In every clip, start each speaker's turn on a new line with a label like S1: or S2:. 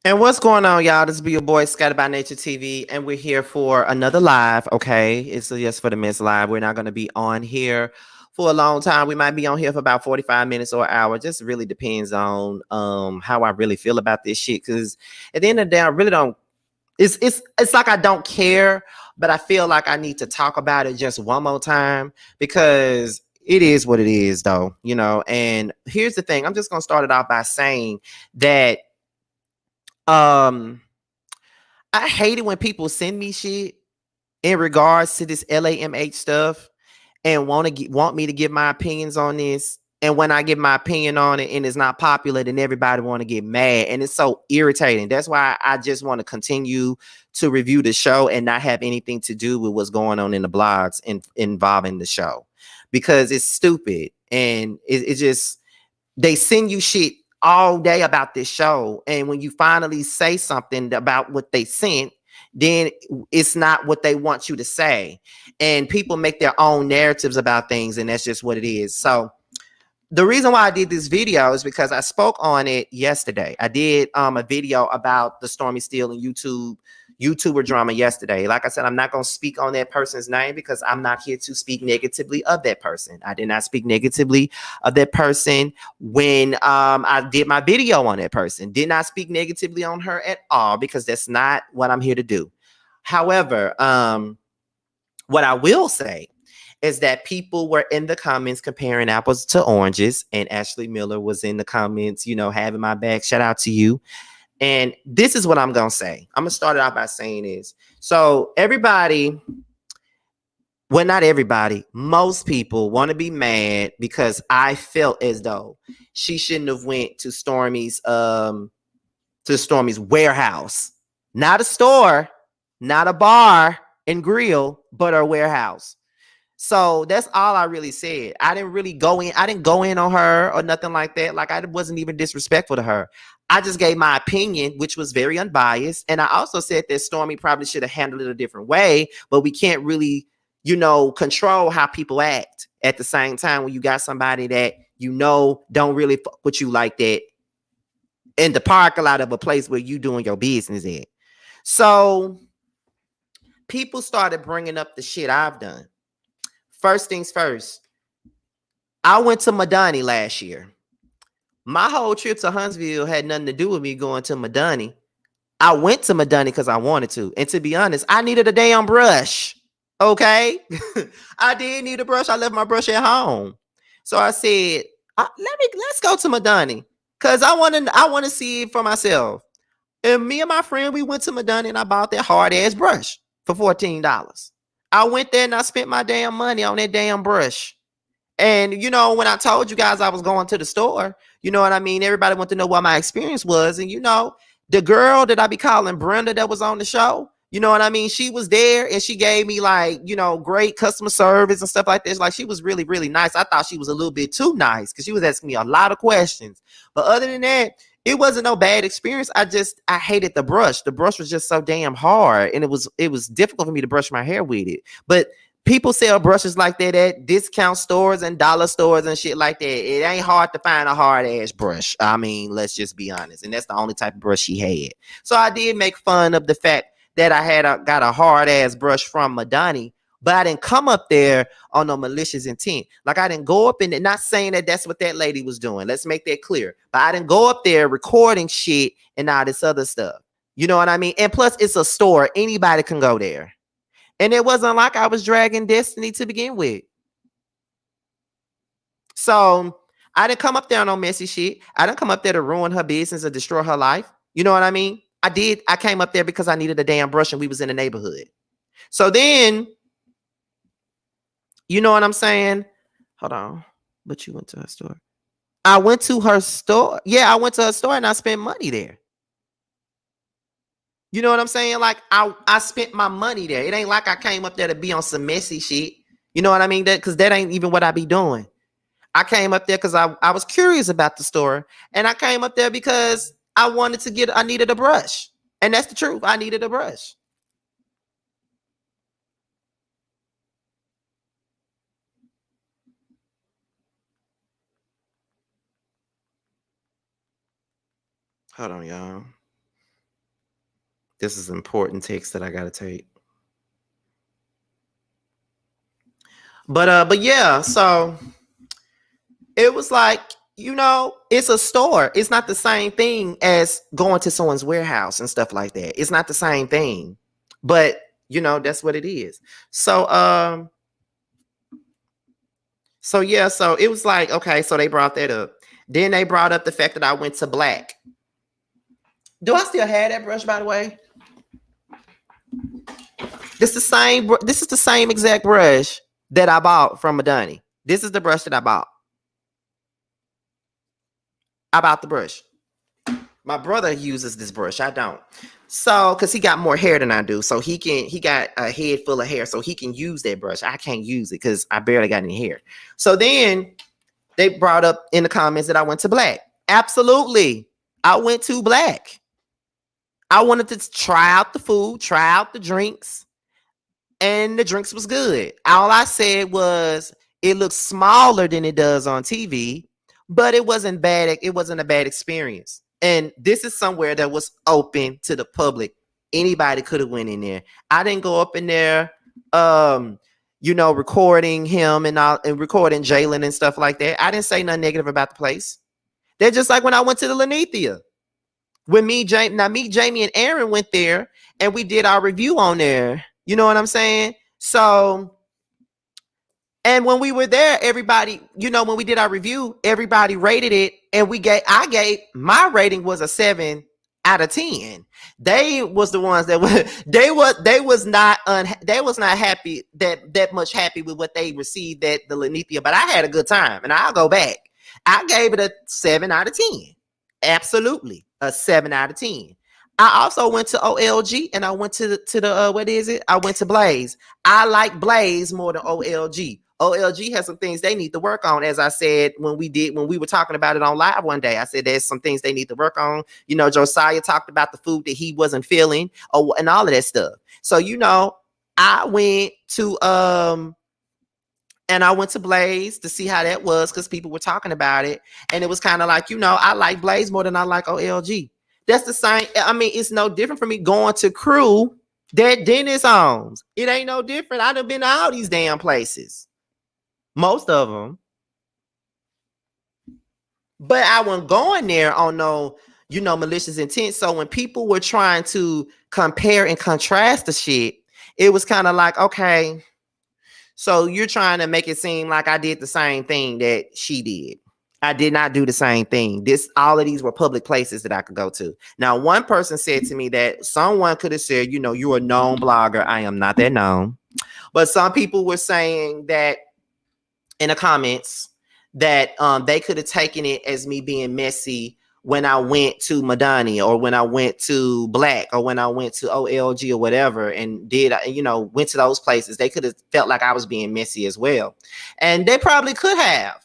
S1: And what's going on, y'all? This be your boy Scattered by Nature TV, and we're here for another live. Okay, it's just for the Miss Live. We're not going to be on here for a long time. We might be on here for about 45 minutes or an hour. Just really depends on how I really feel about this shit. Because at the end of the day, I really don't. It's like I don't care, but I feel like I need to talk about it just one more time because it is what it is, though. And here's the thing. I'm just gonna start it off by saying that um I hate it when people send me shit in regards to this LAMH stuff and want me to give my opinions on this. And when I give my opinion on it and it's not popular, then everybody want to get mad. And it's so irritating. That's why I just want to continue to review the show and not have anything to do with what's going on in the blogs involving the show. Because it's stupid. And it just they send you shit all day about this show. And when you finally say something about what they sent, then it's not what they want you to say. And people make their own narratives about things, and that's just what it is. So the reason why I did this video is because I spoke on it yesterday. I did a video about the Stormi Steele and YouTuber drama yesterday. Like I said, I'm not going to speak on that person's name because I'm not here to speak negatively of that person. I did not speak negatively of that person when I did my video on that person. Did not speak negatively on her at all because that's not what I'm here to do. However, what I will say is that people were in the comments comparing apples to oranges, and Ashley Miller was in the comments, having my back. Shout out to you. And this is what I'm going to say. I'm going to start it out by saying this. So everybody, well, not everybody, most people want to be mad because I felt as though she shouldn't have went to Stormi's warehouse, not a store, not a bar and grill, but her warehouse. So that's all I really said. I didn't really go in. I didn't go in on her or nothing like that. Like I wasn't even disrespectful to her. I just gave my opinion, which was very unbiased. And I also said that Stormi probably should have handled it a different way, but we can't really, control how people act at the same time when you got somebody that, don't really fuck with you like that in the parking lot of a place where you doing your business at. So people started bringing up the shit I've done. First things first, I went to Madani last year. My whole trip to Huntsville had nothing to do with me going to Madani. I went to Madani because I wanted to. And to be honest, I needed a damn brush. Okay? I did need a brush. I left my brush at home. So I said, let's go to Madani. Cause I want to see it for myself. And me and my friend, we went to Madani and I bought that hard ass brush for $14. I went there and I spent my damn money on that damn brush. And when I told you guys I was going to the store, you know what I mean? Everybody wanted to know what my experience was. And the girl that I be calling Brenda that was on the show, you know what I mean? She was there and she gave me like, great customer service and stuff like this. Like she was really, really nice. I thought she was a little bit too nice because she was asking me a lot of questions. But other than that, it wasn't no bad experience. I hated the brush. The brush was just so damn hard. And it was difficult for me to brush my hair with it. But people sell brushes like that at discount stores and dollar stores and shit like that. It ain't hard to find a hard ass brush. I mean, let's just be honest. And that's the only type of brush she had. So I did make fun of the fact that I got a hard ass brush from Madani, but I didn't come up there on no malicious intent. Like I didn't go up in it, not saying that that's what that lady was doing. Let's make that clear. But I didn't go up there recording shit and all this other stuff. You know what I mean? And plus, it's a store. Anybody can go there. And it wasn't like I was dragging Destiny to begin with. So I didn't come up there on no messy shit. I didn't come up there to ruin her business or destroy her life. You know what I mean? I did. I came up there because I needed a damn brush and we was in the neighborhood. So then, you know what I'm saying? Hold on. But you went to her store. I went to her store. Yeah, I went to her store and I spent money there. You know what I'm saying? Like I spent my money there. It ain't like I came up there to be on some messy shit. You know what I mean? Because that ain't even what I be doing. I came up there because I was curious about the store. And I came up there because I needed a brush. And that's the truth. I needed a brush. Hold on, y'all. This is an important text that I gotta take. But yeah, so it was like, it's a store. It's not the same thing as going to someone's warehouse and stuff like that. It's not the same thing. But that's what it is. So yeah, so it was like, okay, so they brought that up. Then they brought up the fact that I went to black. Do I still have that brush, by the way? This is the same exact brush that I bought from Madani. This is the brush that I bought. I bought the brush. My brother uses this brush. I don't. So, because he got more hair than I do. So he got a head full of hair. So he can use that brush. I can't use it because I barely got any hair. So then they brought up in the comments that I went to black. Absolutely. I went to black. I wanted to try out the food, try out the drinks, and the drinks was good. All I said was it looks smaller than it does on TV, but it wasn't bad. It wasn't a bad experience. And this is somewhere that was open to the public. Anybody could have went in there. I didn't go up in there, recording him and recording Jalen and stuff like that. I didn't say nothing negative about the place. They're just like when I went to the Lanithia. When Jamie and Aaron went there and we did our review on there. You know what I'm saying? So, and when we were there, everybody, when we did our review, everybody rated it, and my rating was a 7 out of 10. They was the ones that they was not happy that much happy with what they received at the Lanithia, but I had a good time, and I'll go back. I gave it a 7 out of 10. Absolutely, a 7 out of 10. I also went to OLG and I went to the what is it? I went to Blaze. I like Blaze more than OLG. OLG has some things they need to work on. As I said, when we were talking about it on live one day, I said there's some things they need to work on. Josiah talked about the food that he wasn't feeling, and all of that stuff. So, I went to and I went to Blaze to see how that was because people were talking about it. And it was kind of like, I like Blaze more than I like OLG. That's the same. I mean, it's no different for me going to Crew that Dennis owns. It ain't no different. I done been to all these damn places. Most of them. But I wasn't going there on no, malicious intent. So when people were trying to compare and contrast the shit, it was kind of like, okay, so you're trying to make it seem like I did the same thing that she did. I did not do the same thing. All of these were public places that I could go to. Now, one person said to me that someone could have said, you're a known blogger. I am not that known. But some people were saying that in the comments that they could have taken it as me being messy when I went to Madani or when I went to Black or when I went to OLG or whatever and went to those places. They could have felt like I was being messy as well. And they probably could have.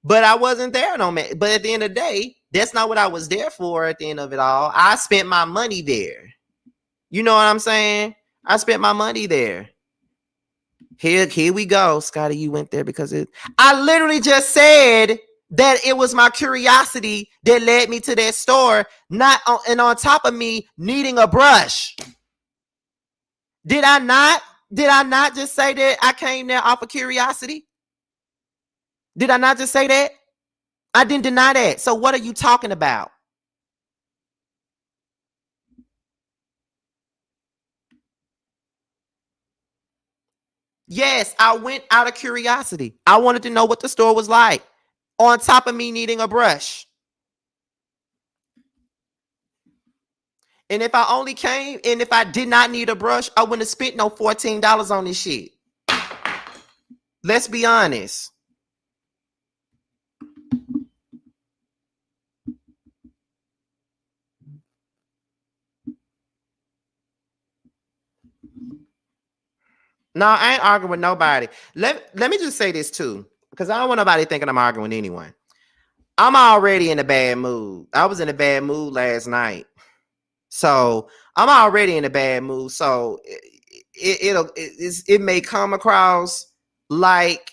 S1: But I wasn't there no man. But at the end of the day, that's not what I was there for at the end of it all. I spent my money there. You know what I'm saying? I spent my money there. Here we go. Scotty, you went there because I literally just said that it was my curiosity that led me to that store, and on top of me needing a brush. Did I not just say that I came there off of curiosity? Did I not just say that? I didn't deny that. So what are you talking about? Yes, I went out of curiosity. I wanted to know what the store was like. On top of me needing a brush. And if I only came, and if I did not need a brush, I wouldn't have spent no $14 on this shit. Let's be honest. No, I ain't arguing with nobody. Let me just say this too, because I don't want nobody thinking I'm arguing with anyone. I'm already in a bad mood. I was in a bad mood last night. So I'm already in a bad mood. So it may come across like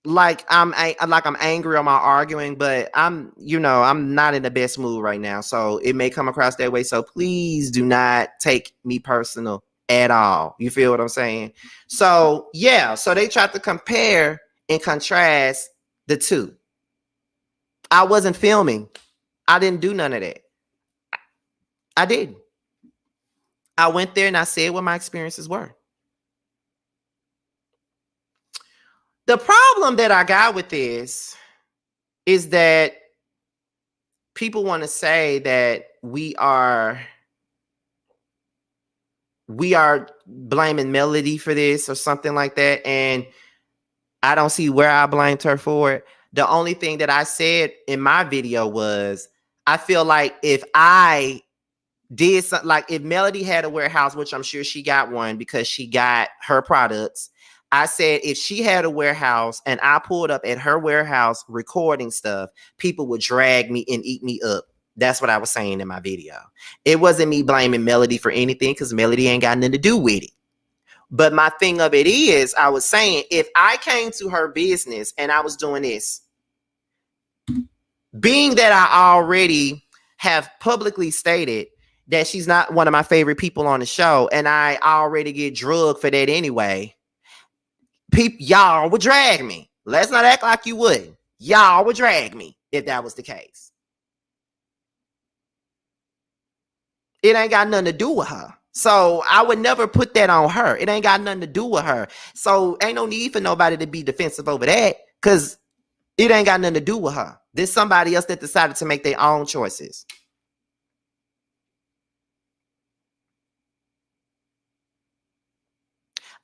S1: like I'm angry or I'm arguing, but I'm not in the best mood right now, so it may come across that way. So please do not take me personal at all. You feel what I'm saying? So yeah, so they tried to compare and contrast the two. I wasn't filming. I didn't do none of that. I didn't. I went there and I said what my experiences were. The problem that I got with this is that people want to say that we are blaming Melody for this or something like that, and I don't see where I blamed her for it. The only thing that I said in my video was I feel like if I did something, like if Melody had a warehouse, which I'm sure she got one because she got her products. I said if she had a warehouse and I pulled up at her warehouse recording stuff, people would drag me and eat me up. That's what I was saying in my video. It wasn't me blaming Melody for anything because Melody ain't got nothing to do with it. But my thing of it is, I was saying if I came to her business and I was doing this, being that I already have publicly stated that she's not one of my favorite people on the show, and I already get drugged for that anyway, y'all would drag me. Let's not act like you wouldn't. Y'all would drag me if that was the case. It ain't got nothing to do with her. So I would never put that on her. It ain't got nothing to do with her. So ain't no need for nobody to be defensive over that because it ain't got nothing to do with her. There's somebody else that decided to make their own choices.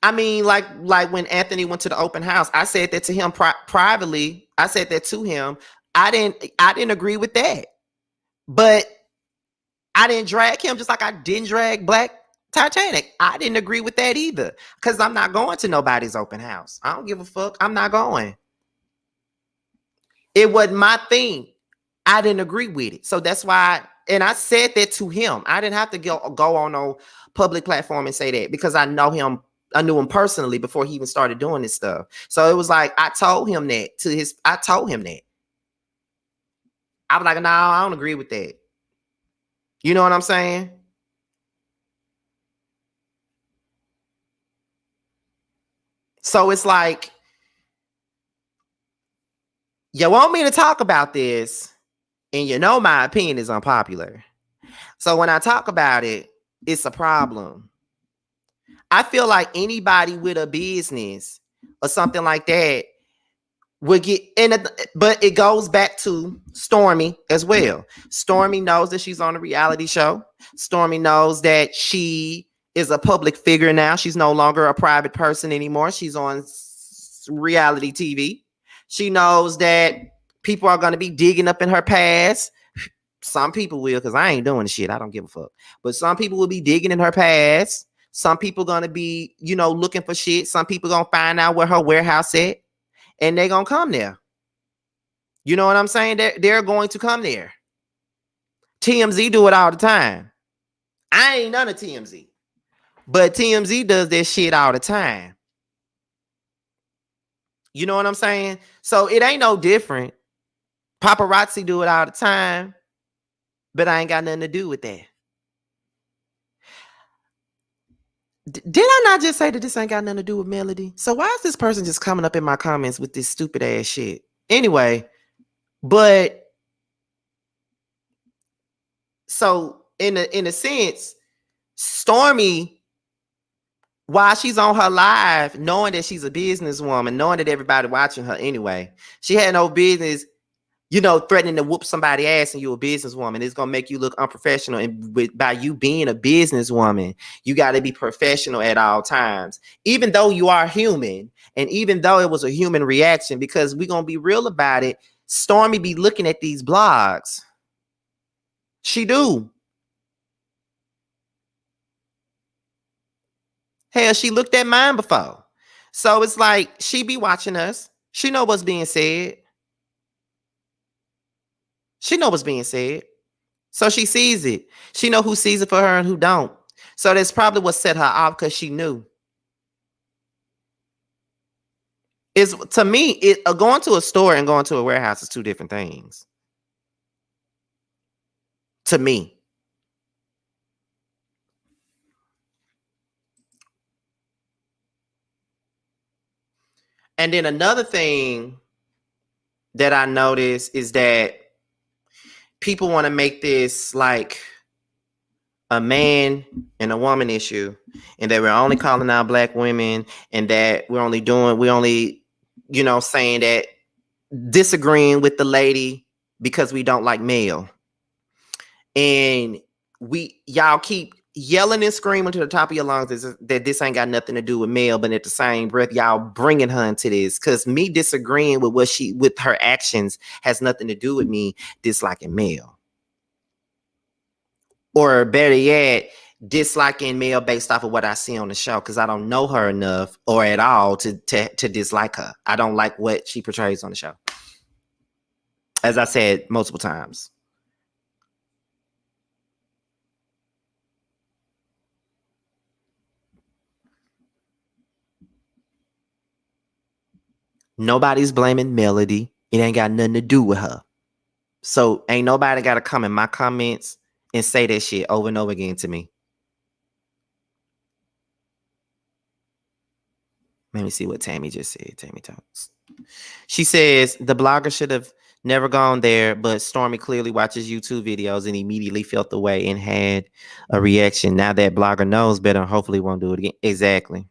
S1: I mean, like when Anthony went to the open house, I said that to him privately. I said that to him. I didn't agree with that, but I didn't drag him just like I didn't drag Black Titanic. I didn't agree with that either because I'm not going to nobody's open house. I don't give a fuck. I'm not going. It wasn't my thing. I didn't agree with it. So that's why, and I said that to him. I didn't have to go on no public platform and say that because I know him. I knew him personally before he even started doing this stuff. So it was like, I told him that I told him that. I was like, no, I don't agree with that. You know what I'm saying? So it's like, you want me to talk about this, and you know my opinion is unpopular. So when I talk about it, it's a problem. I feel like anybody with a business or something like that would get in it, but it goes back to Stormi as well. Stormi knows that she's on a reality show. Stormi knows that she is a public figure now. She's no longer a private person anymore. She's on reality TV. She knows that people are going to be digging up in her past. Some people will, because I ain't doing shit. I don't give a fuck. But some people will be digging in her past. Some people gonna be, looking for shit. Some people gonna find out where her warehouse at, and they gonna come there. You know what I'm saying? They're going to come there. TMZ do it all the time. I ain't none of TMZ, but TMZ does that shit all the time. You know what I'm saying? So it ain't no different. Paparazzi do it all the time, but I ain't got nothing to do with that. Did I not just say that this ain't got nothing to do with Melody? So why is this person just coming up in my comments with this stupid ass shit? Anyway, but so in a sense, Stormi, while she's on her live, knowing that she's a businesswoman, knowing that everybody watching her anyway, she had no business, threatening to whoop somebody's ass and you're a businesswoman. It's gonna make you look unprofessional. And by you being a businesswoman, you got to be professional at all times, even though you are human, and even though it was a human reaction. Because we're gonna be real about it. Stormi be looking at these blogs. She do. Hell, she looked at mine before. So it's like she be watching us. She know what's being said. She know what's being said. So she sees it. She know who sees it for her and who don't. So that's probably what set her off, because she knew. Is to me, it going to a store and going to a warehouse is two different things. To me. And then another thing that I noticed is that people want to make this like a man and a woman issue, and that we're only calling out black women, and that we're only saying that disagreeing with the lady because we don't like male. And y'all keep yelling and screaming to the top of your lungs that this ain't got nothing to do with male, but at the same breath, y'all bringing her into this. Because me disagreeing with her actions has nothing to do with me disliking male. Or better yet, disliking male based off of what I see on the show, because I don't know her enough or at all to dislike her. I don't like what she portrays on the show. As I said multiple times. Nobody's blaming Melody. It ain't got nothing to do with her. So ain't nobody got to come in my comments and say that shit over and over again to me. Let me see what Tammy just said. Tammy talks. She says the blogger should have never gone there, but Stormi clearly watches YouTube videos and immediately felt the way and had a reaction. Now that blogger knows better, hopefully won't do it again. Exactly.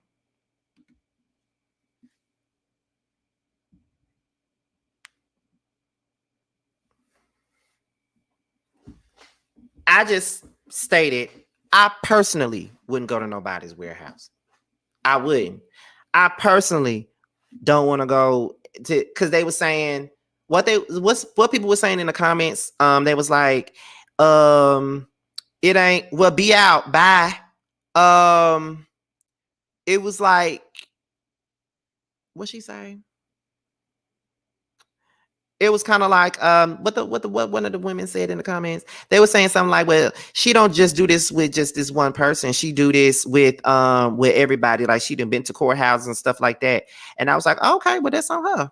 S1: I just stated I personally wouldn't go to nobody's warehouse. I wouldn't. I personally don't want to go to, because they were saying what people were saying in the comments. They was like, it ain't, well, be out, bye. It was like, what's she saying? It was kind of like what one of the women said in the comments. They were saying something like, well, she don't just do this with just this one person. She do this with everybody. Like she done been to courthouses and stuff like that. And I was like, okay, well, that's on her.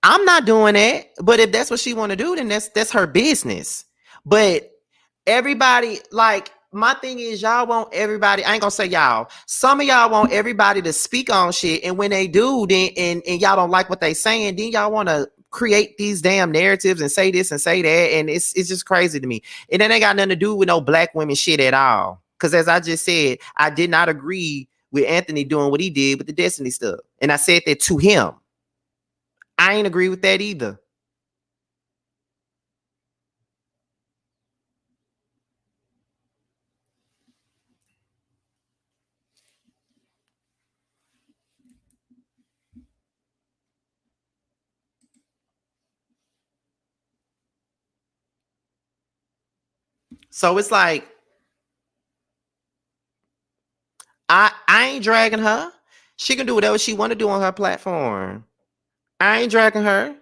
S1: I'm not doing that. But if that's what she want to do, then that's her business. But everybody, like, my thing is, y'all want everybody, I ain't gonna say y'all, some of y'all want everybody to speak on shit, and when they do, then and y'all don't like what they saying, then y'all want to create these damn narratives and say this and say that, and it's just crazy to me. And that ain't got nothing to do with no black women shit at all. Because as I just said, I did not agree with Anthony doing what he did with the Destiny stuff, and I said that to him. I ain't agree with that either. So it's like, I ain't dragging her. She can do whatever she want to do on her platform. I ain't dragging her.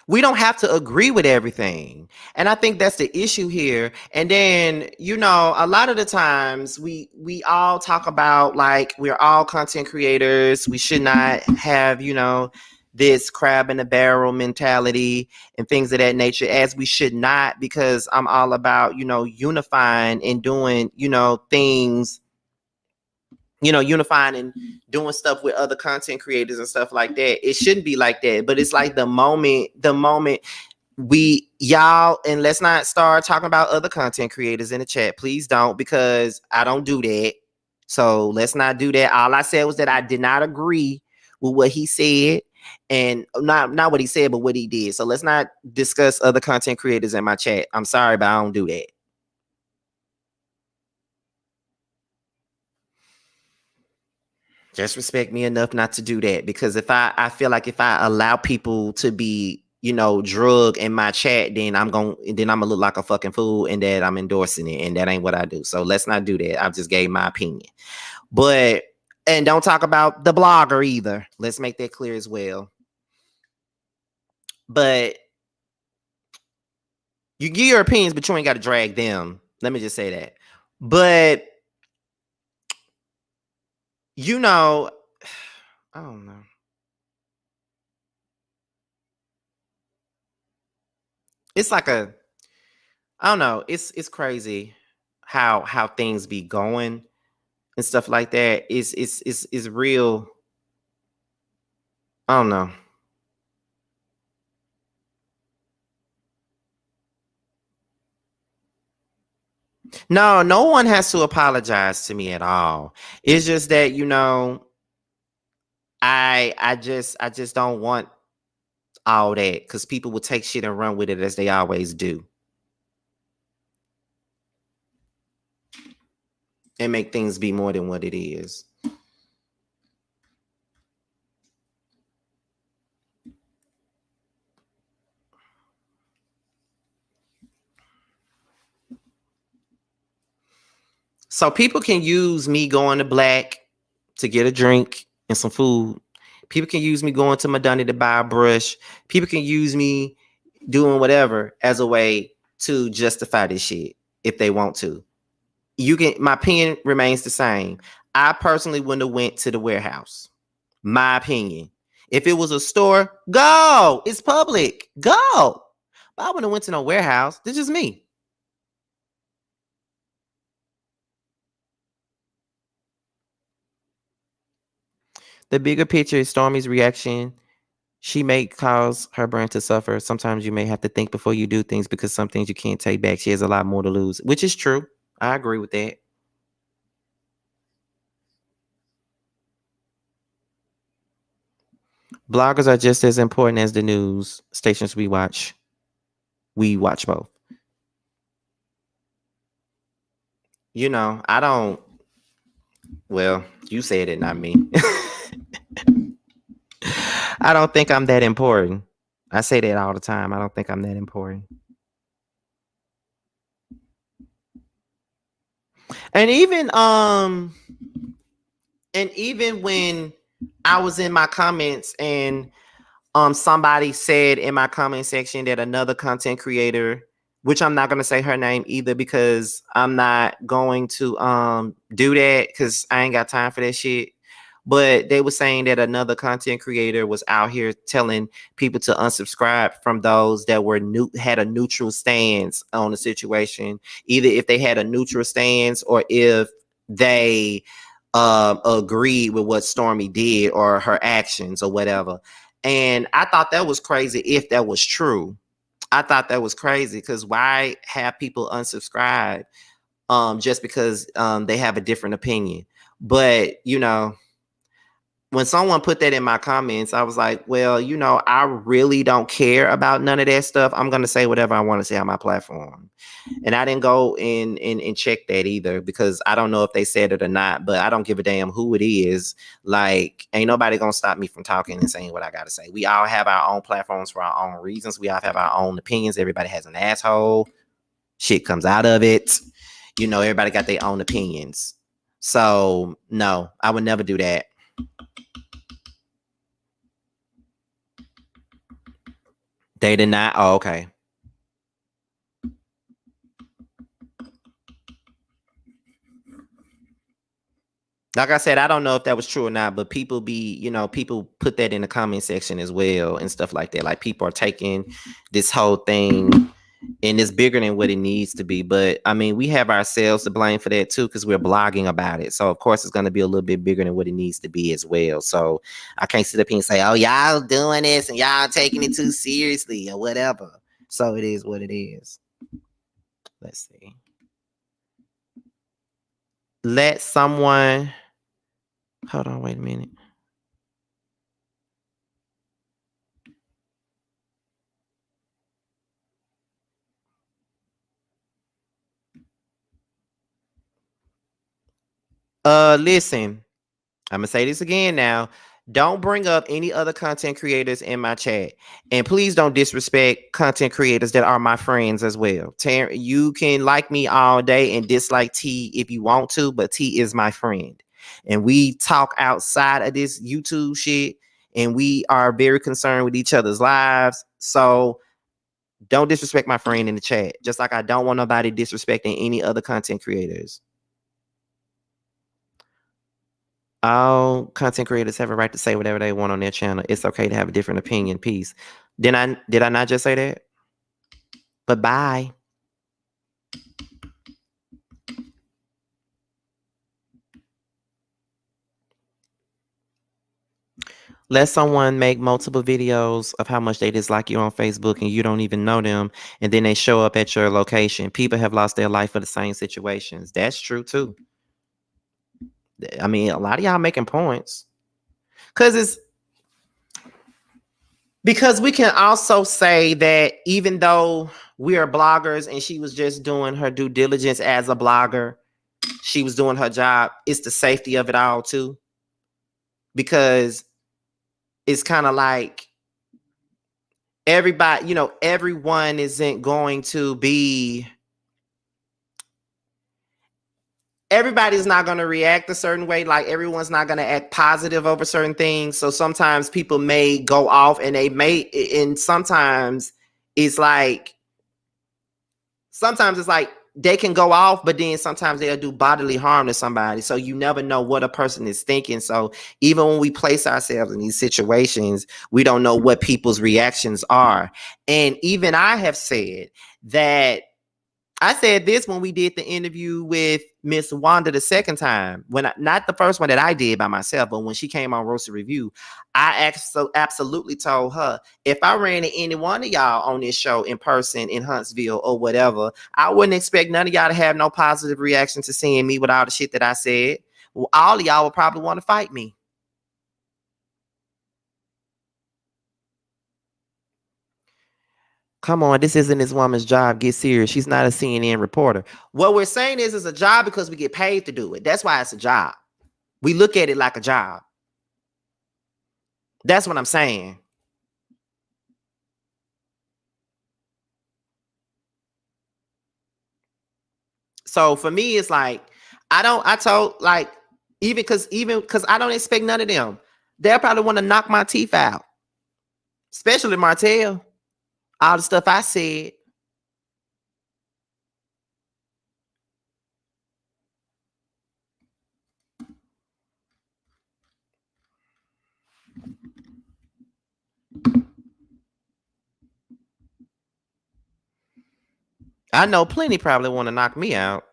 S1: We don't have to agree with everything. And I think that's the issue here. And then, a lot of the times we all talk about, like, we're all content creators. We should not have, this crab in the barrel mentality and things of that nature, as we should not, because I'm all about, unifying and doing, things, unifying and doing stuff with other content creators and stuff like that. It shouldn't be like that. But it's like the moment y'all, and let's not start talking about other content creators in the chat. Please don't, because I don't do that. So let's not do that. All I said was that I did not agree with what he said, and not what he said, but what he did. So let's not discuss other content creators in my chat. I'm sorry, but I don't do that. Just respect me enough not to do that, because if I feel like if I allow people to be, drug in my chat, then I'm gonna look like a fucking fool, and that I'm endorsing it, and that ain't what I do. So let's not do that. I just gave my opinion. And don't talk about the blogger either. Let's make that clear as well. But you give your opinions, but you ain't got to drag them. Let me just say that. But you know, I don't know. It's like I don't know. It's crazy how things be going and stuff like that. It's real. I don't know. No, no one has to apologize to me at all. It's just that, I just don't want all that because people will take shit and run with it as they always do and make things be more than what it is. So people can use me going to Black to get a drink and some food. People can use me going to Madonna to buy a brush. People can use me doing whatever as a way to justify this shit if they want to. My opinion remains the same. I personally wouldn't have went to the warehouse. My opinion. If it was a store, go. It's public. Go. But I wouldn't have went to no warehouse. This is me. The bigger picture is Stormi's reaction. She may cause her brand to suffer. Sometimes you may have to think before you do things because some things you can't take back. She has a lot more to lose, which is true. I agree with that. Bloggers are just as important as the news stations we watch. We watch both. I don't. Well, you said it, not me. I don't think I'm that important. I say that all the time. I don't think I'm that important. And even when I was in my comments and somebody said in my comment section that another content creator, which I'm not going to say her name either because I'm not going to do that because I ain't got time for that shit. But they were saying that another content creator was out here telling people to unsubscribe from those that had a neutral stance on the situation, either if they had a neutral stance or if they agreed with what Stormi did or her actions or whatever. And I thought that was crazy if that was true. I thought that was crazy because why have people unsubscribe just because they have a different opinion? But when someone put that in my comments, I was like, well, I really don't care about none of that stuff. I'm going to say whatever I want to say on my platform. And I didn't go and check that either because I don't know if they said it or not, but I don't give a damn who it is. Like, ain't nobody going to stop me from talking and saying what I got to say. We all have our own platforms for our own reasons. We all have our own opinions. Everybody has an asshole. Shit comes out of it. Everybody got their own opinions. So, no, I would never do that. They did not. Oh, okay. Like I said, I don't know if that was true or not, but people people put that in the comment section as well and stuff like that. Like people are taking this whole thing and it's bigger than what it needs to be. But I mean, we have ourselves to blame for that too, because we're blogging about it. So of course it's going to be a little bit bigger than what it needs to be as well. So I can't sit up here and say, oh, y'all doing this and y'all taking it too seriously or whatever. So it is what it is. Let's see. Let someone hold on, wait a minute. Listen, I'm gonna say this again now. Don't bring up any other content creators in my chat. And please don't disrespect content creators that are my friends as well. You can like me all day and dislike T if you want to, but T is my friend. And we talk outside of this YouTube shit and we are very concerned with each other's lives. So don't disrespect my friend in the chat, just like I don't want nobody disrespecting any other content creators. All content creators have a right to say whatever they want on their channel. It's okay to have a different opinion. Peace. Did I not just say that? But bye. Let someone make multiple videos of how much they dislike you on Facebook and you don't even know them, and then they show up at your location. People have lost their life for the same situations. That's true too. I mean, a lot of y'all making points. Because we can also say that even though we are bloggers and she was just doing her due diligence as a blogger, she was doing her job, it's the safety of it all too. Because it's kind of like everybody, everyone isn't going to be, everybody's not going to react a certain way. Like everyone's not going to act positive over certain things. So sometimes people may go off and sometimes it's like they can go off, but then sometimes they'll do bodily harm to somebody. So you never know what a person is thinking. So even when we place ourselves in these situations, we don't know what people's reactions are. And even I have said that, I said this when we did the interview with Miss Wanda the second time, not the first one that I did by myself, but when she came on Roasted Review, I absolutely told her, if I ran into any one of y'all on this show in person in Huntsville or whatever, I wouldn't expect none of y'all to have no positive reaction to seeing me with all the shit that I said. Well, all of y'all would probably want to fight me. Come on, this isn't this woman's job. Get serious. She's not a CNN reporter. What we're saying is it's a job because we get paid to do it. That's why it's a job. We look at it like a job. That's what I'm saying. So for me, it's like, even because I don't expect none of them. They'll probably want to knock my teeth out. Especially Martell. All the stuff I said. I know plenty probably want to knock me out.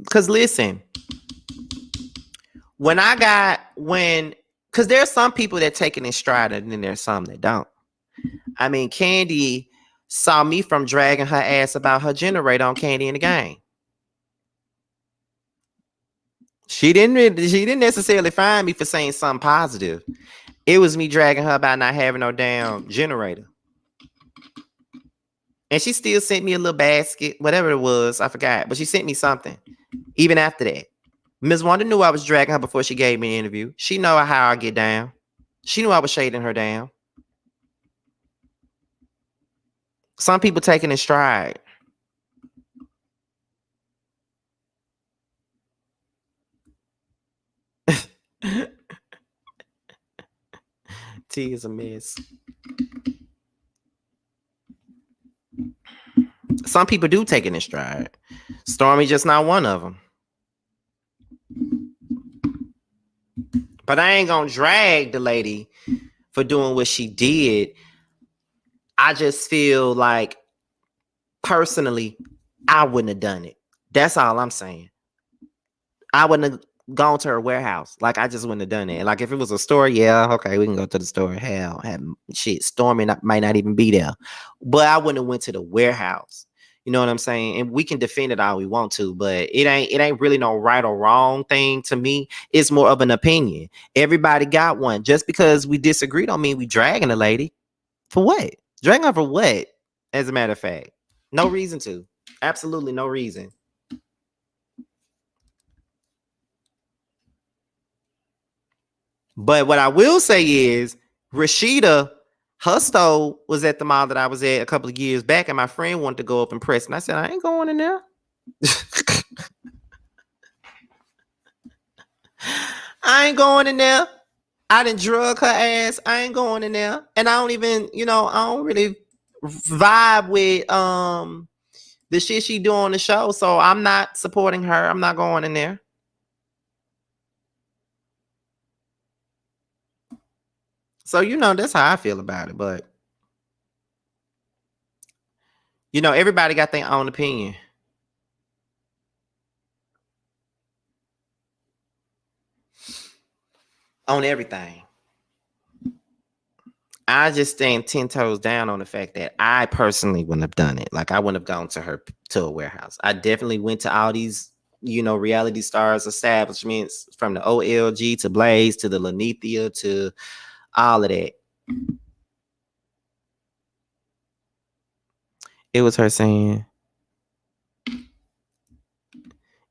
S1: Because listen, because there's some people that take it in stride and then there's some that don't. I mean, Candy saw me from dragging her ass about her generator on Candy in the Game. She didn't necessarily find me for saying something positive. It was me dragging her about not having no damn generator. And she still sent me a little basket, whatever it was, I forgot. But she sent me something even after that. Ms. Wanda knew I was dragging her before she gave me an interview. She know how I get down. She knew I was shading her down. Some people taking in stride. T is a mess. Some people do take it in stride. Stormi just not one of them. But I ain't gonna drag the lady for doing what she did. I just feel like personally, I wouldn't have done it. That's all I'm saying. I wouldn't have gone to her warehouse. Like, I just wouldn't have done it. Like, if it was a store, yeah, okay, we can go to the store. Hell, shit, Stormi might not even be there. But I wouldn't have went to the warehouse. You know what I'm saying? And we can defend it all we want to, but it ain't really no right or wrong thing to me. It's more of an opinion. Everybody got one. Just because we disagree don't mean we dragging a lady. For what? Dragging her for what? As a matter of fact, no reason to. Absolutely no reason. But what I will say is Rashida Her store was at the mall that I was at a couple of years back, and my friend wanted to go up and press, and I said, I ain't going in there. I ain't going in there. I done drug her ass. I ain't going in there. And I don't even, I don't really vibe with the shit she do on the show. So I'm not supporting her. I'm not going in there. So that's how I feel about it. But everybody got their own opinion on everything. I just stand 10 toes down on the fact that I personally wouldn't have done it. Like, I wouldn't have gone to a warehouse. I definitely went to all these, reality stars establishments, from the OLG to Blaze to the Lanithia to all of that. It was her saying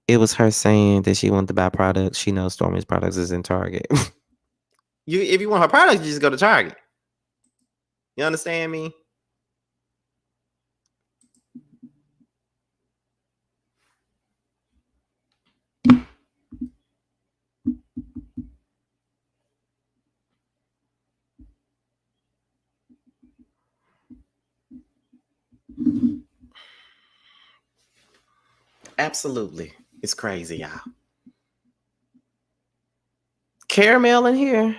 S1: that she wanted to buy products. She knows Stormi's products is in Target. If you want her products, you just go to Target. You understand me? Absolutely. It's crazy, y'all. Caramel in here.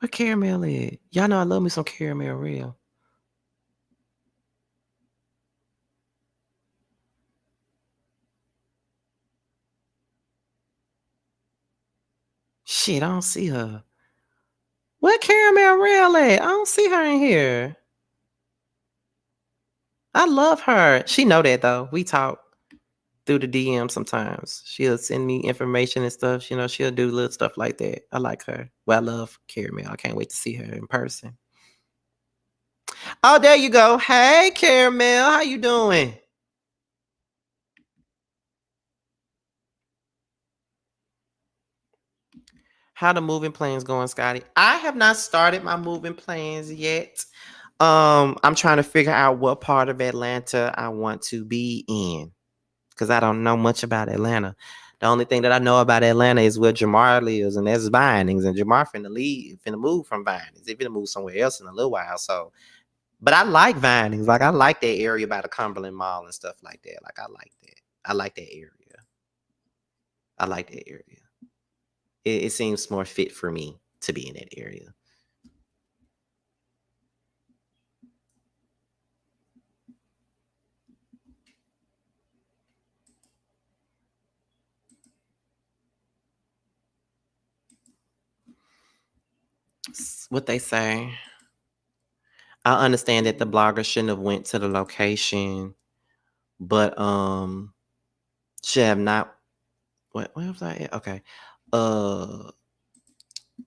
S1: What caramel is? Y'all know I love me some caramel real. Shit, I don't see her. Where caramel real at? I don't see her in here. I love her. She know that though. We talk through the DM sometimes. She'll send me information and stuff. She'll do little stuff like that. I like her. Well, I love caramel. I can't wait to see her in person. Oh, there you go. Hey, Caramel. How you doing? How the moving plans going, Scotty? I have not started my moving plans yet. I'm trying to figure out what part of Atlanta I want to be in, because I don't know much about Atlanta. The only thing that I know about Atlanta is where Jamar lives, and that's Vinings. And Jamar finna move from Vinings. He finna move somewhere else in a little while. So, but I like Vinings. Like, I like that area by the Cumberland Mall and stuff like that. Like, I like that. I like that area. I like that area. It seems more fit for me to be in that area. What they say. I understand that the blogger shouldn't have went to the location, but should have not. What? Where was I at? Okay. Uh,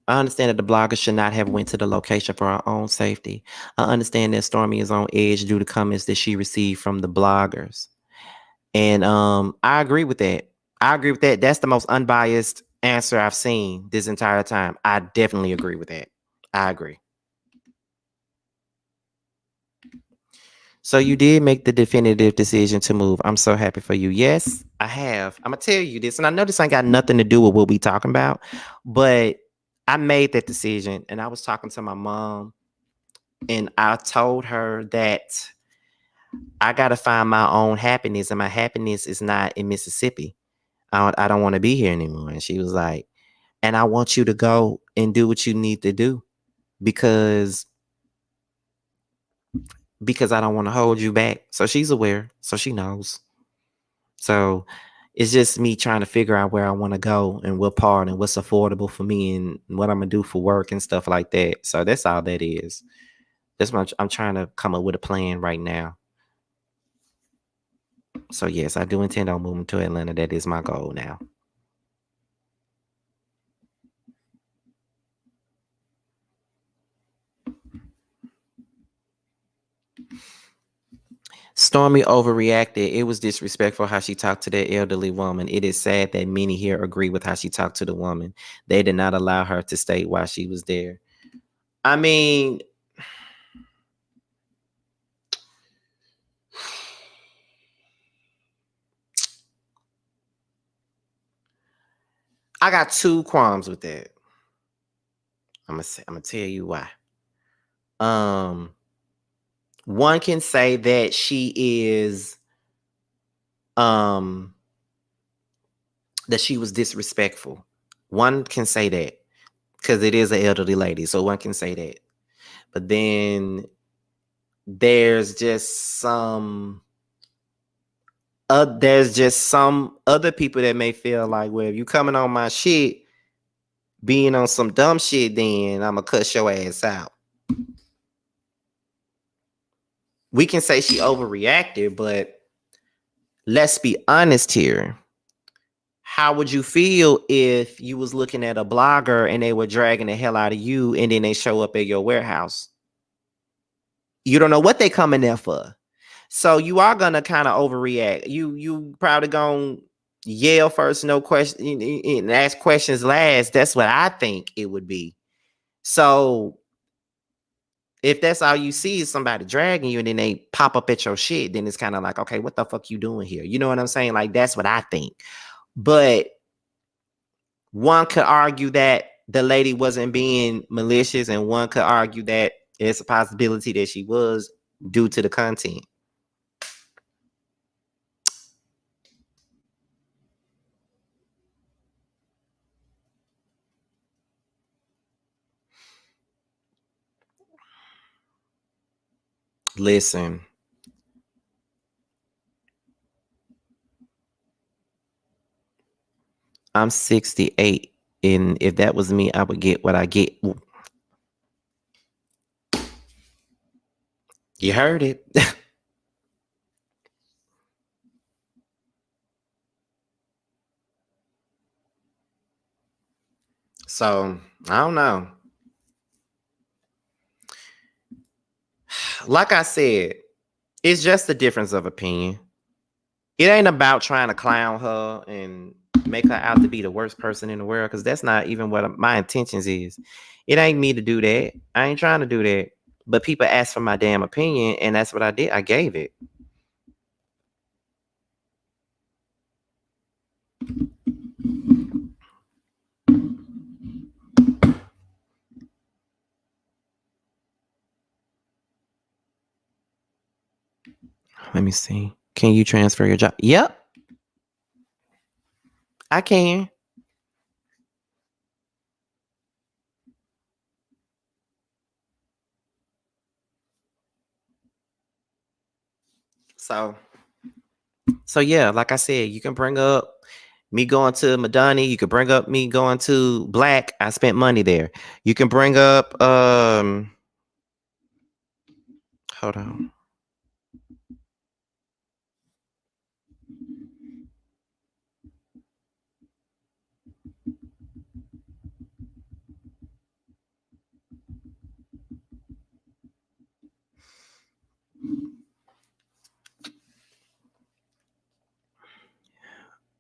S1: I understand that the blogger should not have went to the location for her own safety. I understand that Stormi is on edge due to comments that she received from the bloggers, and I agree with that. I agree with that. That's the most unbiased answer I've seen this entire time. I definitely agree with that. I agree. So you did make the definitive decision to move. I'm so happy for you. Yes, I have. I'm gonna tell you this, and I know this ain't got nothing to do with what we talking about, but I made that decision, and I was talking to my mom, and I told her that I gotta find my own happiness, and my happiness is not in Mississippi. I don't want to be here anymore. And she was like, and I want you to go and do what you need to do, because I don't want to hold you back. So she's aware, so she knows. So it's just me trying to figure out where I want to go and what part and what's affordable for me and what I'm gonna do for work and stuff like that. So that's all that is. That's what I'm trying to come up with a plan right now. So yes, I do intend on moving to Atlanta. That is my goal now. Stormi overreacted. It was disrespectful how she talked to that elderly woman. It is sad that many here agree with how she talked to the woman. They did not allow her to stay while she was there. I mean, I got two qualms with that. I'm gonna tell you why. One can say that she is that she was disrespectful. One can say that because it is an elderly lady, so one can say that. But then there's just some other people that may feel like, well, if you coming on my shit, being on some dumb shit, then I'ma cuss your ass out. We can say she overreacted, but let's be honest here. How would you feel if you was looking at a blogger and they were dragging the hell out of you and then they show up at your warehouse? You don't know what they coming there for. So you are gonna kind of overreact. You probably gonna yell first, no question, and ask questions last. That's what I think it would be. So if that's all you see is somebody dragging you and then they pop up at your shit, then it's kind of like, okay, what the fuck you doing here? You know what I'm saying? Like, that's what I think. But one could argue that the lady wasn't being malicious, and one could argue that it's a possibility that she was due to the content. Listen, I'm 68, and if that was me, I would get what I get. You heard it. So I don't know. Like I said, it's just a difference of opinion. It ain't about trying to clown her and make her out to be the worst person in the world, because that's not even what my intentions is. It ain't me to do that. I ain't trying to do that. But people asked for my damn opinion, and that's what I did. I gave it. Let me see. Can you transfer your job? Yep, I can. So yeah, like I said, you can bring up me going to Madani. You could bring up me going to Black. I spent money there. You can bring up hold on.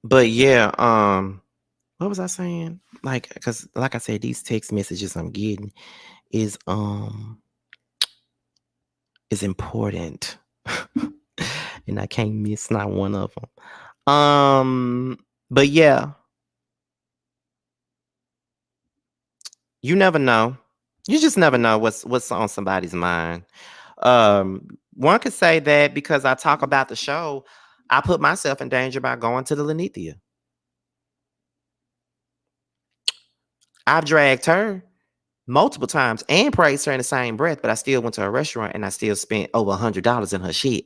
S1: But yeah, what was I saying? Like, because like I said, these text messages I'm getting is important. And I can't miss not one of them. But yeah, you never know. You just never know what's on somebody's mind. One could say that because I talk about the show, I put myself in danger by going to the Lenithia. I've dragged her multiple times and praised her in the same breath, but I still went to a restaurant and I still spent over $100 in her shit.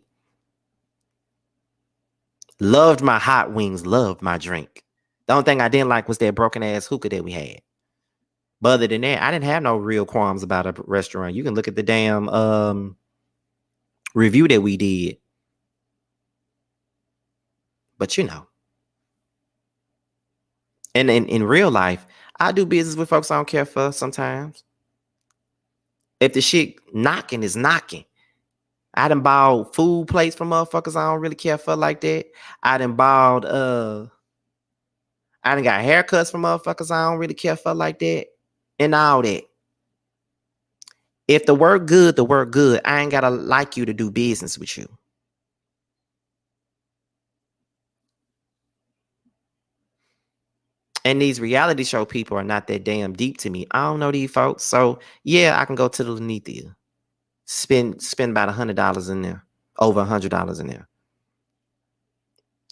S1: Loved my hot wings, loved my drink. The only thing I didn't like was that broken ass hookah that we had. But other than that, I didn't have no real qualms about a restaurant. You can look at the damn review that we did. But you know, and in real life, I do business with folks I don't care for sometimes. If the shit knocking is knocking, I done bought food plates from motherfuckers I don't really care for like that. I done bought I done got haircuts from motherfuckers I don't really care for like that. And all that. If the work good, the work good. I ain't gotta like you to do business with you. And these reality show people are not that damn deep to me. I don't know these folks. So yeah, I can go to the Lenithia. Spend about $100 in there. Over $100 in there.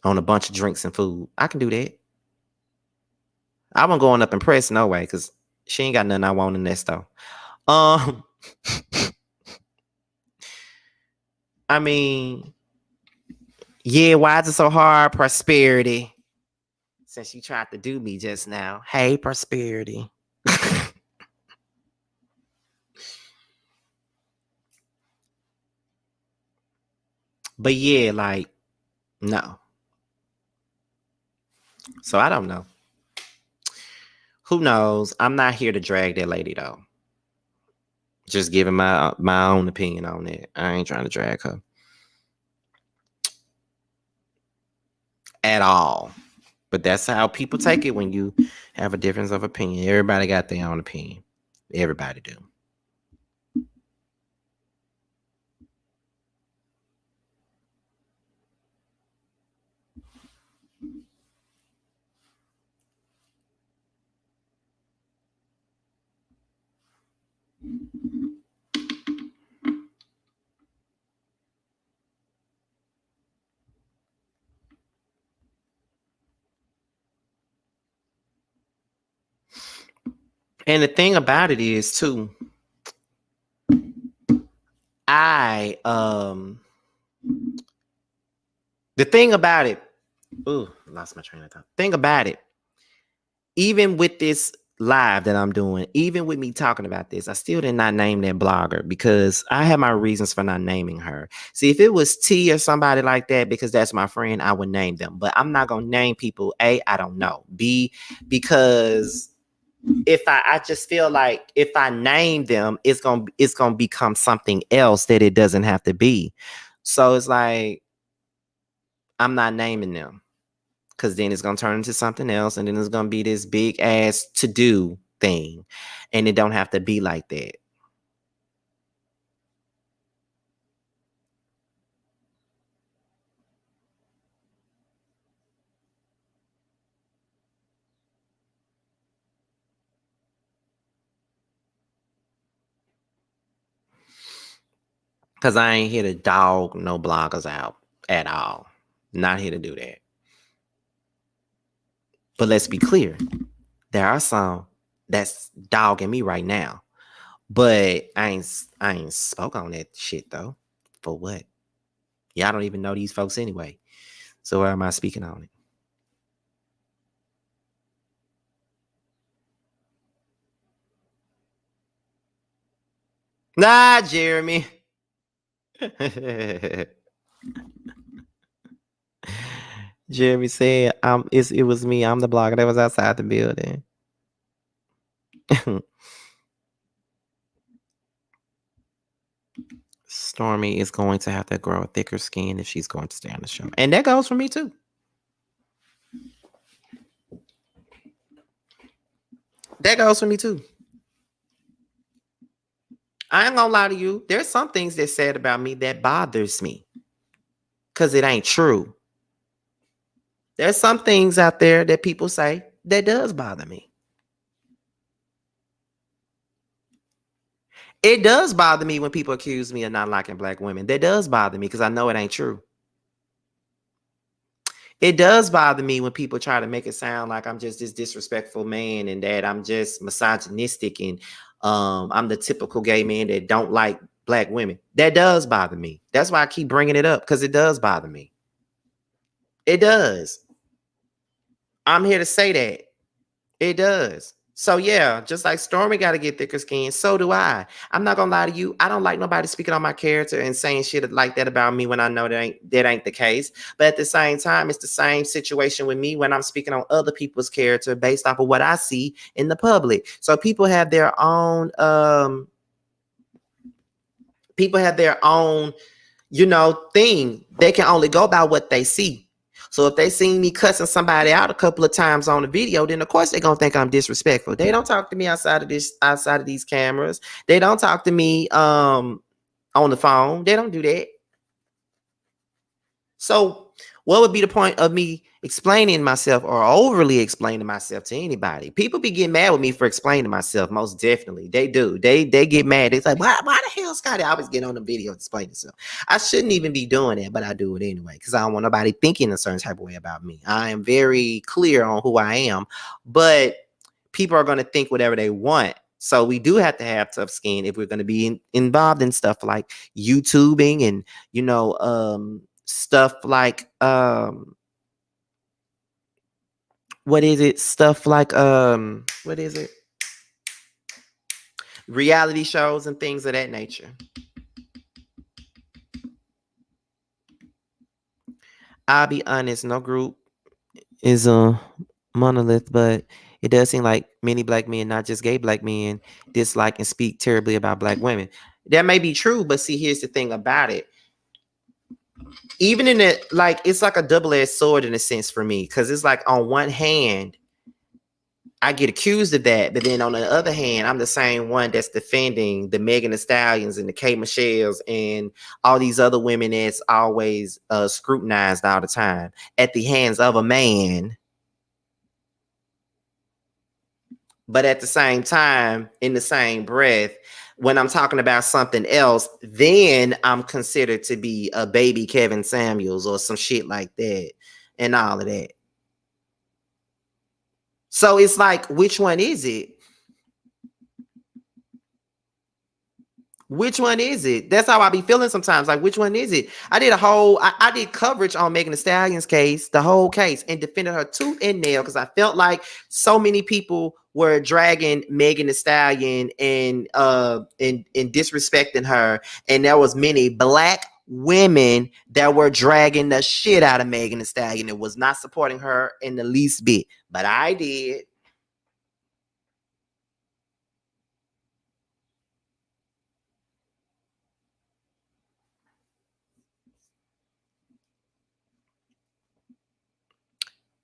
S1: On a bunch of drinks and food. I can do that. I wasn't going up and press no way, because she ain't got nothing I want in that store. I mean, yeah, why is it so hard? Prosperity. Since you tried to do me just now. Hey, Prosperity. But yeah, like, no. So I don't know. Who knows? I'm not here to drag that lady though. Just giving my own opinion on it. I ain't trying to drag her at all. But that's how people take it when you have a difference of opinion. Everybody got their own opinion. Everybody do. And the thing about it is too, the thing about it, lost my train of thought. Thing about it, even with this live that I'm doing, even with me talking about this, I still did not name that blogger because I have my reasons for not naming her. See, if it was T or somebody like that, because that's my friend, I would name them. But I'm not gonna name people. A, I don't know. B, because if I just feel like if I name them, it's gonna become something else that it doesn't have to be. So it's like I'm not naming them. Because then it's going to turn into something else. And then it's going to be this big ass to do thing. And it don't have to be like that. Because I ain't here to dog no bloggers out at all. Not here to do that. But let's be clear. There are some that's dogging me right now. But I ain't spoke on that shit though. For what? Y'all don't even know these folks anyway. So why am I speaking on it? Nah, Jeremy. Jeremy said, it was me. I'm the blogger that was outside the building. Stormi is going to have to grow a thicker skin if she's going to stay on the show. And that goes for me too. That goes for me too. I ain't gonna lie to you. There's some things that said about me that bothers me. Cause it ain't true. There's some things out there that people say that does bother me. It does bother me when people accuse me of not liking black women. That does bother me because I know it ain't true. It does bother me when people try to make it sound like I'm just this disrespectful man and that I'm just misogynistic and I'm the typical gay man that don't like black women. That does bother me. That's why I keep bringing it up, because it does bother me. It does. I'm here to say that. It does. So yeah, just like Stormi got to get thicker skin, so do I. I'm not gonna lie to you. I don't like nobody speaking on my character and saying shit like that about me when I know that ain't the case. But at the same time, it's the same situation with me when I'm speaking on other people's character based off of what I see in the public. So people have their own thing. They can only go by what they see. So if they see me cussing somebody out a couple of times on the video, then of course they're gonna think I'm disrespectful. They don't talk to me outside of these cameras. They don't talk to me on the phone. They don't do that. So what would be the point of me explaining myself or overly explaining myself to anybody? People be getting mad with me for explaining myself. Most definitely. They do. They get mad. It's like, why the hell Scotty always get on the video explaining himself? I shouldn't even be doing that, but I do it anyway because I don't want nobody thinking a certain type of way about me. I am very clear on who I am, but people are going to think whatever they want. So we do have to have tough skin if we're going to be involved in stuff like YouTubing and, stuff like what is it? Stuff like what is it? Reality shows and things of that nature. I'll be honest, no group is a monolith, but it does seem like many black men, not just gay black men, dislike and speak terribly about black women. That may be true, but see, here's the thing about it. Even in it, like it's like a double-edged sword in a sense for me, because it's like on one hand, I get accused of that, but then on the other hand, I'm the same one that's defending the Megan Thee Stallions and the K Michelle's and all these other women that's always scrutinized all the time at the hands of a man. But at the same time, in the same breath, when I'm talking about something else, then I'm considered to be a baby Kevin Samuels or some shit like that and all of that. So it's like, which one is it? Which one is it? That's how I be feeling sometimes. Like, which one is it? I did coverage on Megan Thee Stallion's case, the whole case, and defended her tooth and nail because I felt like so many people were dragging Megan Thee Stallion and disrespecting her, and there was many black women that were dragging the shit out of Megan Thee Stallion and was not supporting her in the least bit. But I did.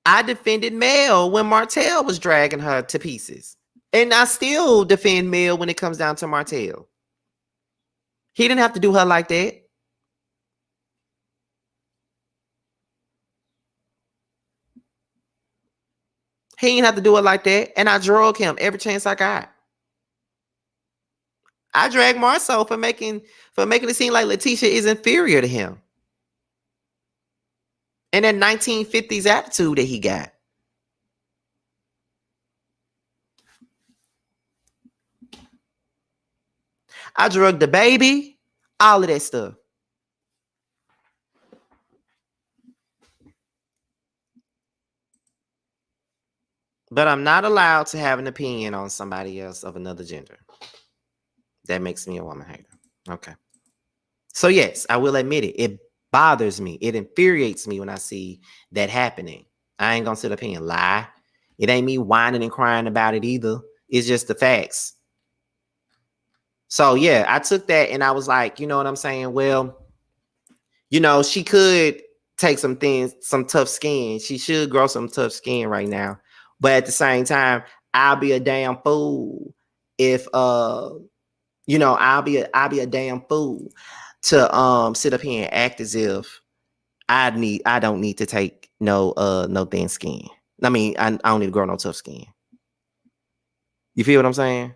S1: I defended Mel when Martell was dragging her to pieces. And I still defend Mel when it comes down to Martell. He didn't have to do her like that. He didn't have to do it like that. And I drug him every chance I got. I dragged Marceau for making it seem like Letitia is inferior to him. And that 1950s attitude that he got. I drugged the baby, all of that stuff. But I'm not allowed to have an opinion on somebody else of another gender. That makes me a woman hater. Okay. So yes, I will admit it. It bothers me. It infuriates me when I see that happening. I ain't gonna sit up here and lie. It ain't me whining and crying about it either. It's just the facts. So yeah, I took that and I was like, you know what I'm saying? Well, she could take some things, some tough skin. She should grow some tough skin right now. But at the same time, I'll be a damn fool if I'll be a damn fool to sit up here and act as if I don't need to take no thin skin. I mean, I don't need to grow no tough skin. You feel what I'm saying?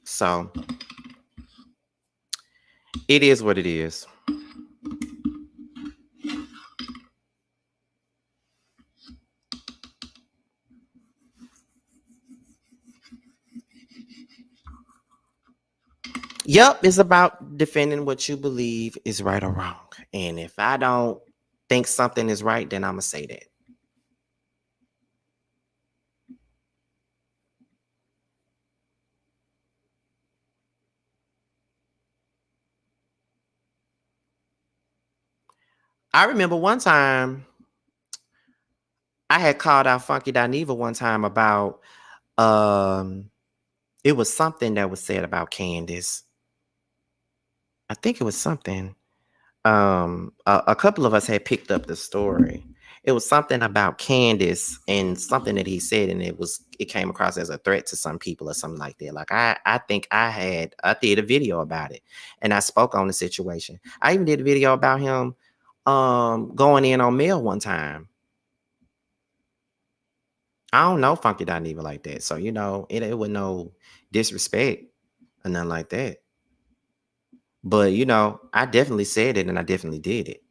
S1: So it is what it is. Yep, it's about defending what you believe is right or wrong. And if I don't think something is right, then I'm gonna say that. I remember one time I had called out Funky Dineva one time about um it was something that was said about Candace. I think it was something. A couple of us had picked up the story. It was something about Candace and something that he said, and it came across as a threat to some people or something like that. Like I think I did a video about it, and I spoke on the situation. I even did a video about him going in on Mel one time. I don't know Funky Dineva like that, so it was no disrespect or nothing like that. But I definitely said it and I definitely did it.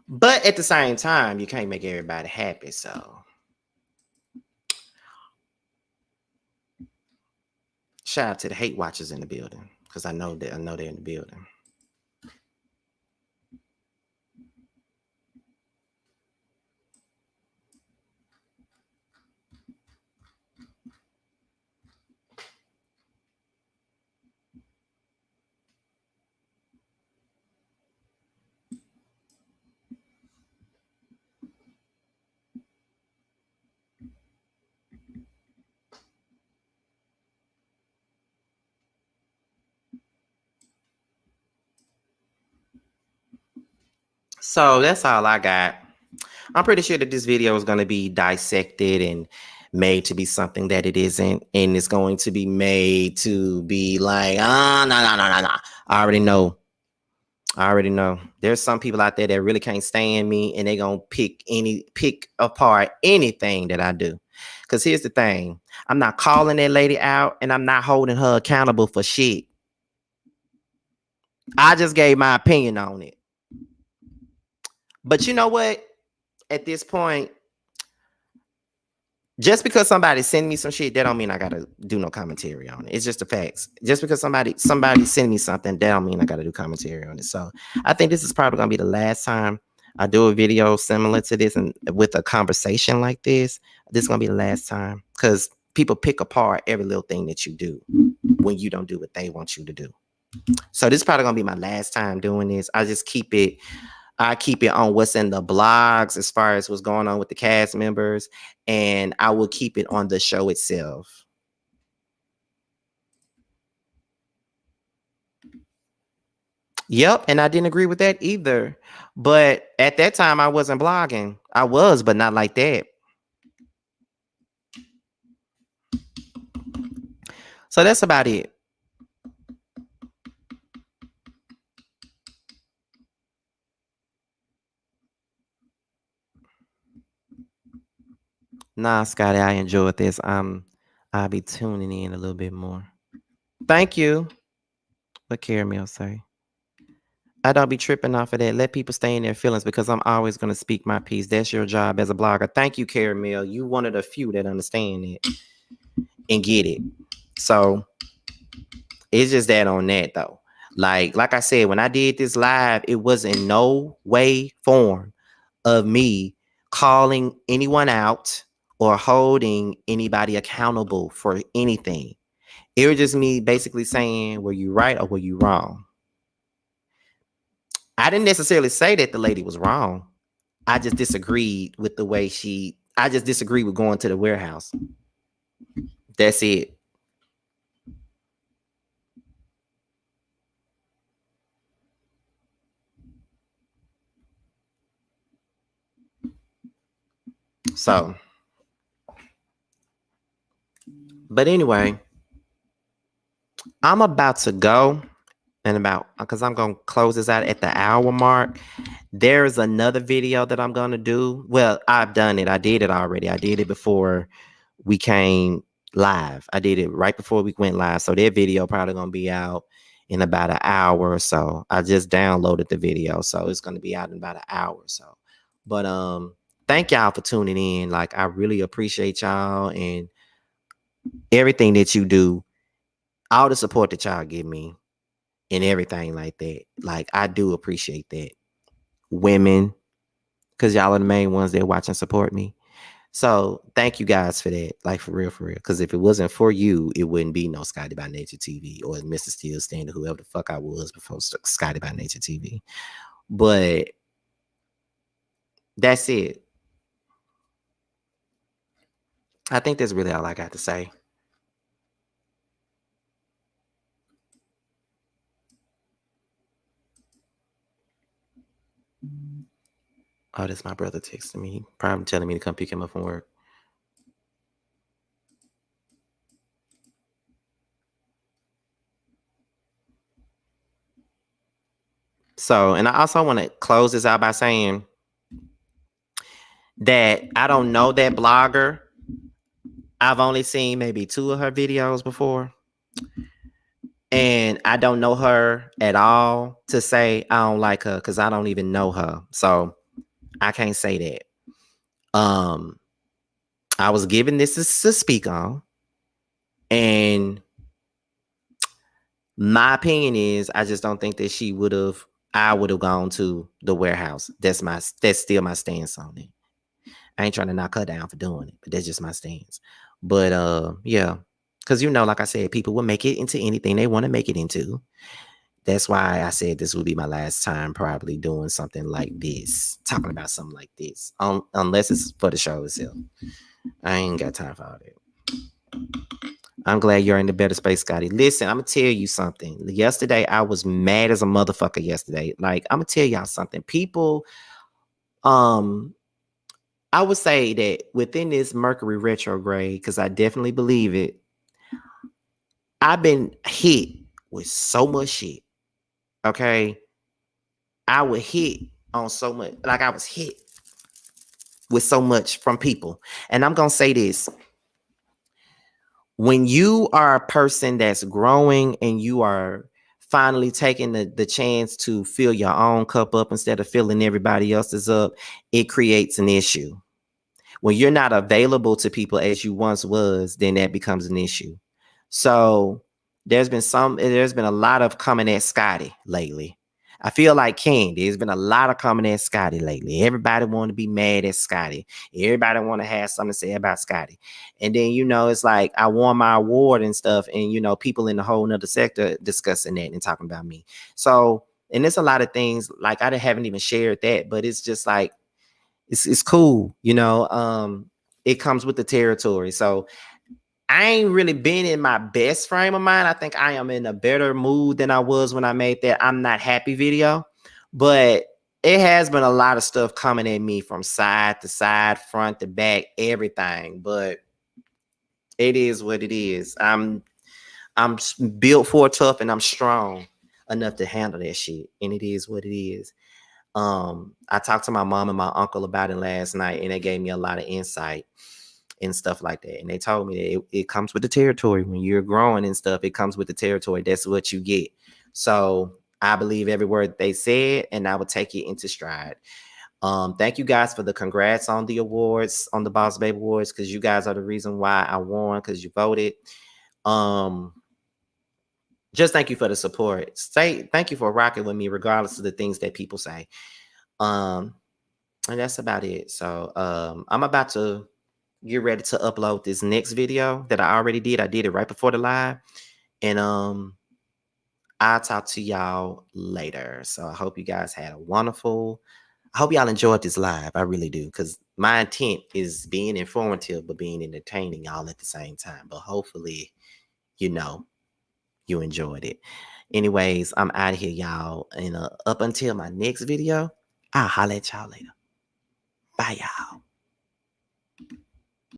S1: But at the same time, you can't make everybody happy. So shout out to the hate watchers in the building. Because I know they're in the building. So that's all I got. I'm pretty sure that this video is going to be dissected and made to be something that it isn't. And it's going to be made to be like, no. I already know. There's some people out there that really can't stand me and they gonna pick apart anything that I do. Cause here's the thing. I'm not calling that lady out and I'm not holding her accountable for shit. I just gave my opinion on it. But you know what? At this point, just because somebody send me some shit, that don't mean I gotta do no commentary on it. It's just the facts. Just because somebody send me something, that don't mean I gotta do commentary on it. So I think this is probably gonna be the last time I do a video similar to this and with a conversation like this. This is gonna be the last time because people pick apart every little thing that you do when you don't do what they want you to do. So this is probably gonna be my last time doing this. I keep it on what's in the blogs as far as what's going on with the cast members, and I will keep it on the show itself. Yep, and I didn't agree with that either. But at that time, I wasn't blogging. I was, but not like that. So that's about it. Nah, Scotty, I enjoyed this. I'll be tuning in a little bit more. Thank you. What Caramel say? I don't be tripping off of that. Let people stay in their feelings because I'm always going to speak my piece. That's your job as a blogger. Thank you, Caramel. You one of the few that understand it and get it. So it's just that on that though. Like I said, when I did this live, it was in no way form of me calling anyone out or holding anybody accountable for anything. It was just me basically saying, were you right or were you wrong? I didn't necessarily say that the lady was wrong. I just disagreed with the way I just disagreed with going to the warehouse. That's it. So, but anyway, I'm about to go and because I'm going to close this out at the hour mark. There's another video that I'm going to do. Well, I've done it. I did it already. I did it before we came live. I did it right before we went live. So that video probably going to be out in about an hour or so. I just downloaded the video. So it's going to be out in about an hour or so. But thank y'all for tuning in. Like, I really appreciate y'all and everything that you do, all the support that y'all give me and everything like that. Like, I do appreciate that. Women, because y'all are the main ones that watch and support me. So thank you guys for that. Like for real, for real. Because if it wasn't for you, it wouldn't be no Scotty by Nature TV or Mr. Steele Standard, whoever the fuck I was before Scotty by Nature TV. But that's it. I think that's really all I got to say. Oh, that's my brother texting me, probably telling me to come pick him up from work. So, and I also want to close this out by saying that I don't know that blogger. I've only seen maybe 2 of her videos before. And I don't know her at all to say I don't like her because I don't even know her. So I can't say that. I was given this to speak on. And my opinion is I just don't think that I would have gone to the warehouse. That's still my stance on it. I ain't trying to knock her down for doing it, but that's just my stance. But yeah. Because like I said, people will make it into anything they want to make it into. That's why I said this would be my last time probably doing something like this, talking about something like this, unless it's for the show itself. I ain't got time for all that. I'm glad you're in the better space, Scotty. Listen, I'm going to tell you something. Yesterday, I was mad as a motherfucker yesterday. Like, I'm going to tell y'all something. People, I would say that within this Mercury retrograde, because I definitely believe it, I've been hit with so much shit. Okay. I would hit on so much, like I was hit with so much from people. And I'm going to say this. When you are a person that's growing and you are finally taking the chance to fill your own cup up instead of filling everybody else's up, it creates an issue. When you're not available to people as you once was, then that becomes an issue. So there's been a lot of coming at Scotty lately. I feel like there's been a lot of coming at Scotty lately. Everybody want to be mad at Scotty. Everybody want to have something to say about Scotty. And then, it's like I won my award and stuff. And, people in the whole nother sector discussing that and talking about me. So, and there's a lot of things like I haven't even shared that, but it's just like, it's cool. It comes with the territory. So I ain't really been in my best frame of mind. I think I am in a better mood than I was when I made that I'm not happy video, but it has been a lot of stuff coming at me from side to side, front to back, everything. But it is what it is. I'm built for tough and I'm strong enough to handle that shit. And it is what it is. I talked to my mom and my uncle about it last night, and they gave me a lot of insight and stuff like that. And they told me that it comes with the territory. When you're growing and stuff, it comes with the territory. That's what you get. So I believe every word they said, and I would take it into stride. Thank you guys for the congrats on the awards, on the Boss Baby Awards, because you guys are the reason why I won, because you voted. Just thank you for the support. Thank you for rocking with me, regardless of the things that people say. And that's about it. So I'm about to get ready to upload this next video that I already did. I did it right before the live. And I'll talk to y'all later. So I hope you guys had a wonderful. I hope y'all enjoyed this live. I really do. Because my intent is being informative, but being entertaining all at the same time. But hopefully, you enjoyed it. Anyways, I'm out of here, y'all. And up until my next video, I'll holler at y'all later. Bye, y'all.